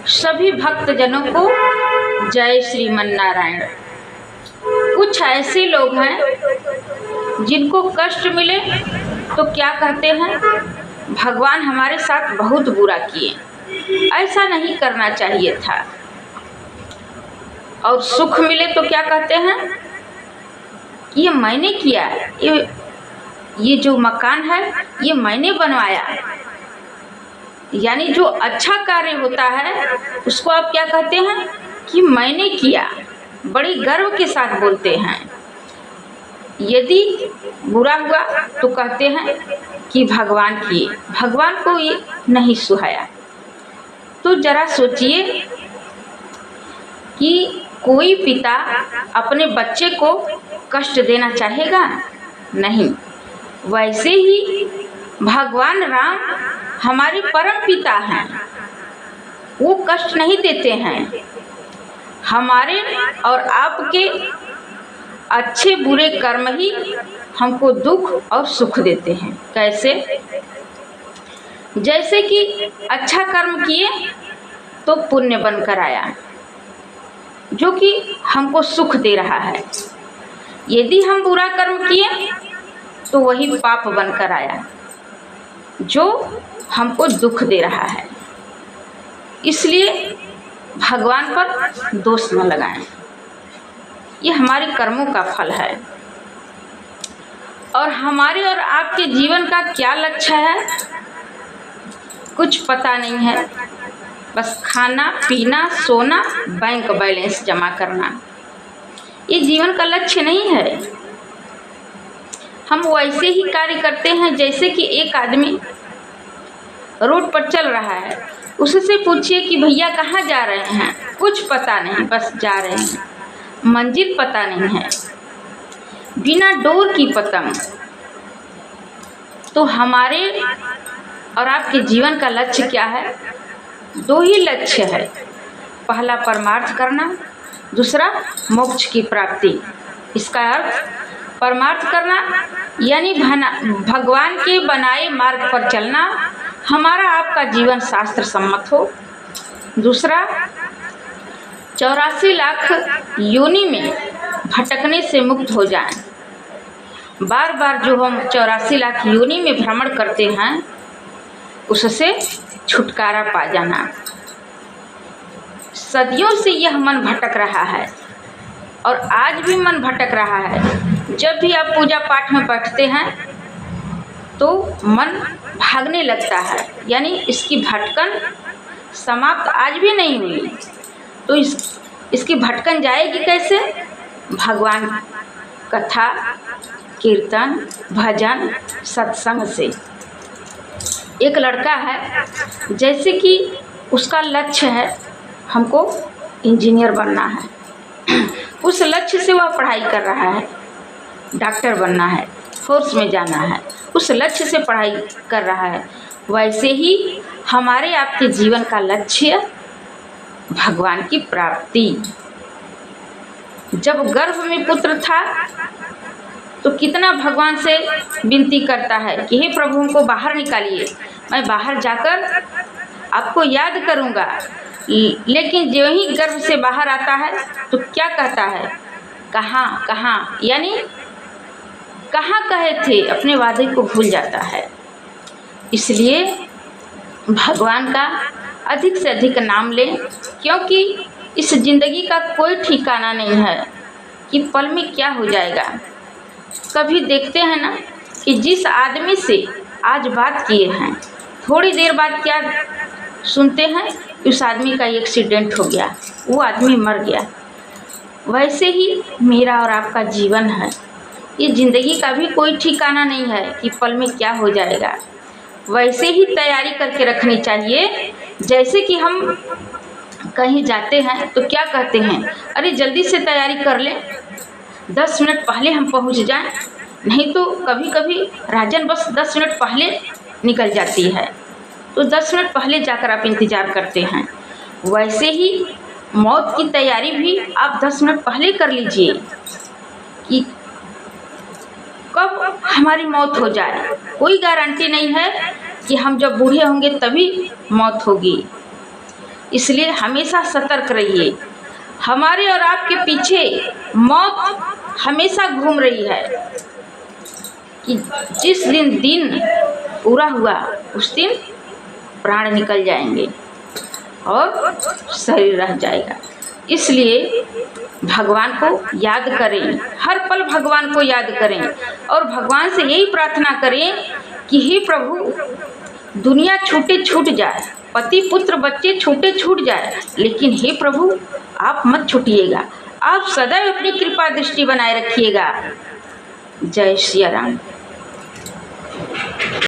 सभी भक्तजनों को जय श्रीमन नारायण। कुछ ऐसे लोग हैं जिनको कष्ट मिले तो क्या कहते हैं, भगवान हमारे साथ बहुत बुरा किए, ऐसा नहीं करना चाहिए था। और सुख मिले तो क्या कहते हैं, ये मैंने किया, ये जो मकान है ये मैंने बनवाया। यानी जो अच्छा कार्य होता है उसको आप क्या कहते हैं कि मैंने किया, बड़ी गर्व के साथ बोलते हैं। यदि बुरा हुआ तो कहते हैं कि भगवान किए, भगवान को ये नहीं सुहाया। तो जरा सोचिए कि कोई पिता अपने बच्चे को कष्ट देना चाहेगा? नहीं। वैसे ही भगवान राम हमारे परम पिता हैं, वो कष्ट नहीं देते हैं। हमारे और आपके अच्छे बुरे कर्म ही हमको दुख और सुख देते हैं। कैसे? जैसे कि अच्छा कर्म किए तो पुण्य बनकर आया, जो कि हमको सुख दे रहा है। यदि हम बुरा कर्म किए तो वही पाप बनकर आया, जो हमको दुख दे रहा है। इसलिए भगवान पर दोष न लगाएं, ये हमारे कर्मों का फल है। और हमारे और आपके जीवन का क्या लक्ष्य है, कुछ पता नहीं है। बस खाना पीना सोना, बैंक बैलेंस जमा करना, ये जीवन का लक्ष्य नहीं है। हम वैसे ही कार्य करते हैं जैसे कि एक आदमी रोड पर चल रहा है, उससे पूछिए कि भैया कहाँ जा रहे हैं, कुछ पता नहीं, बस जा रहे हैं, मंजिल पता नहीं है, बिना डोर की पतंग। तो हमारे और आपके जीवन का लक्ष्य क्या है? दो ही लक्ष्य है, पहला परमार्थ करना, दूसरा मोक्ष की प्राप्ति। इसका अर्थ परमार्थ करना यानी भगवान के बनाए मार्ग पर चलना, हमारा आपका जीवन शास्त्र सम्मत हो। दूसरा 84 लाख योनि में भटकने से मुक्त हो जाएं। बार बार जो हम 84 लाख योनि में भ्रमण करते हैं उससे छुटकारा पा जाना। सदियों से यह मन भटक रहा है और आज भी मन भटक रहा है। जब भी आप पूजा पाठ में बैठते हैं तो मन भागने लगता है, यानी इसकी भटकन समाप्त आज भी नहीं हुई। तो इसकी भटकन जाएगी कैसे? भगवान कथा कीर्तन भजन सत्संग से। एक लड़का है, जैसे कि उसका लक्ष्य है हमको इंजीनियर बनना है, उस लक्ष्य से वह पढ़ाई कर रहा है, डॉक्टर बनना है, फोर्स में जाना है, उस लक्ष्य से पढ़ाई कर रहा है। वैसे ही हमारे आपके जीवन का लक्ष्य भगवान की प्राप्ति। जब गर्भ में पुत्र था तो कितना भगवान से विनती करता है कि हे प्रभु हमको बाहर निकालिए, मैं बाहर जाकर आपको याद करूँगा। लेकिन जो ही गर्भ से बाहर आता है तो क्या कहता है, कहाँ कहाँ, यानी कहाँ कहे थे, अपने वादे को भूल जाता है। इसलिए भगवान का अधिक से अधिक नाम लें, क्योंकि इस ज़िंदगी का कोई ठिकाना नहीं है कि पल में क्या हो जाएगा। कभी देखते हैं ना कि जिस आदमी से आज बात किए हैं, थोड़ी देर बाद क्या सुनते हैं, उस आदमी का एक्सीडेंट हो गया, वो आदमी मर गया। वैसे ही मेरा और आपका जीवन है, ये ज़िंदगी का भी कोई ठिकाना नहीं है कि पल में क्या हो जाएगा। वैसे ही तैयारी करके रखनी चाहिए। जैसे कि हम कहीं जाते हैं तो क्या कहते हैं, अरे जल्दी से तैयारी कर लें, 10 मिनट पहले हम पहुंच जाएं। नहीं तो कभी कभी राजन बस 10 मिनट पहले निकल जाती है, तो 10 मिनट पहले जाकर आप इंतज़ार करते हैं। वैसे ही मौत की तैयारी भी आप 10 मिनट पहले कर लीजिए कि कब हमारी मौत हो जाए। कोई गारंटी नहीं है कि हम जब बूढ़े होंगे तभी मौत होगी। इसलिए हमेशा सतर्क रहिए। हमारे और आपके पीछे मौत हमेशा घूम रही है कि जिस दिन पूरा हुआ उस दिन प्राण निकल जाएंगे और शरीर रह जाएगा। इसलिए भगवान को याद करें, हर पल भगवान को याद करें और भगवान से यही प्रार्थना करें कि हे प्रभु, दुनिया छूट जाए, पति पुत्र बच्चे छूट जाए, लेकिन हे प्रभु आप मत छूटिएगा, आप सदैव अपनी कृपा दृष्टि बनाए रखिएगा। जय श्री राम।